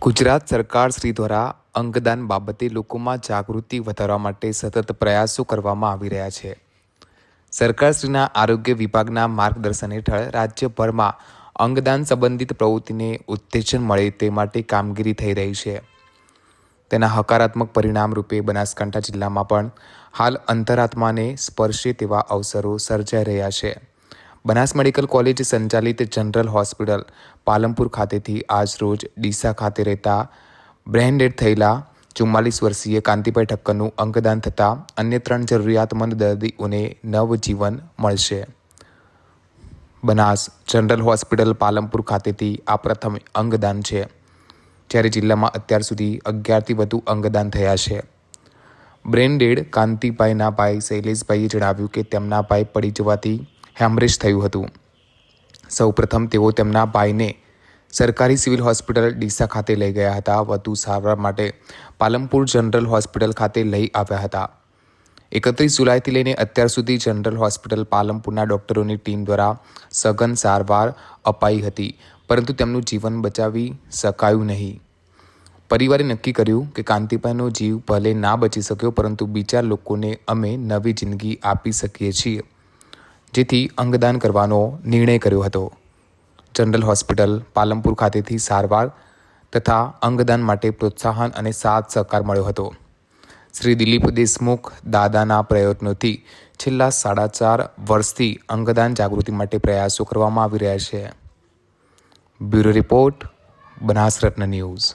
ગુજરાત સરકાર શ્રી દ્વારા અંગદાન બાબતે લોકોમાં જાગૃતિ વધારવા માટે સતત પ્રયાસો કરવામાં આવી રહ્યા છે. સરકારશ્રીના આરોગ્ય વિભાગના માર્ગદર્શન હેઠળ રાજ્યભરમાં અંગદાન સંબંધિત પ્રવૃત્તિને ઉત્તેજન મળે તે માટે કામગીરી થઈ રહી છે. તેના હકારાત્મક પરિણામ રૂપે બનાસકાંઠા જિલ્લામાં પણ હાલ અંતરાત્માને સ્પર્શે તેવા અવસરો સર્જાઈ રહ્યા છે. બનાસ મેડિકલ કોલેજ સંચાલિત જનરલ હોસ્પિટલ પાલનપુર ખાતેથી આજ રોજ ડીસા ખાતે રહેતા બ્રેન ડેડ થયેલા 44 વર્ષીય કાંતિભાઈ ઠક્કરનું અંગદાન થતાં અન્ય 3 જરૂરિયાતમંદ દર્દીઓને નવજીવન મળશે. બનાસ જનરલ હોસ્પિટલ પાલનપુર ખાતેથી આ પ્રથમ અંગદાન છે, જ્યારે જિલ્લામાં અત્યાર સુધી 11થી વધુ અંગદાન થયા છે. બ્રેન ડેડ કાંતિભાઈના ભાઈ શૈલેષભાઈએ જણાવ્યું કે તેમના ભાઈ પડી જવાથી હેમરેજ થયું હતું. સૌપ્રથમ તેઓ તેમના ભાઈને સરકારી સિવિલ હોસ્પિટલ ડીસા ખાતે લઈ ગયા હતા. વધુ સારવાર માટે પાલનપુર જનરલ હોસ્પિટલ ખાતે લઈ આવ્યા હતા. 31 જુલાઈથી લઈને અત્યાર સુધી જનરલ હોસ્પિટલ પાલનપુરના ડોક્ટરોની ટીમ દ્વારા સઘન સારવાર અપાઈ હતી, પરંતુ તેમનું જીવન બચાવી શકાયું નહીં. પરિવારે નક્કી કર્યું કે કાંતિભાઈનો જીવ ભલે ના બચી શક્યો, પરંતુ બીજા લોકોને અમે નવી જિંદગી આપી શકીએ છીએ, જેથી અંગદાન કરવાનો નિર્ણય કર્યો હતો. જનરલ હોસ્પિટલ પાલનપુર ખાતેથી સારવાર તથા અંગદાન માટે પ્રોત્સાહન અને સાથ સહકાર મળ્યો હતો. શ્રી દિલીપ દેશમુખ દાદાના પ્રયત્નોથી છેલ્લા 4.5 વર્ષથી અંગદાન જાગૃતિ માટે પ્રયાસો કરવામાં આવી રહ્યા છે. બ્યુરો રિપોર્ટ, બનાસ રત્ન ન્યૂઝ.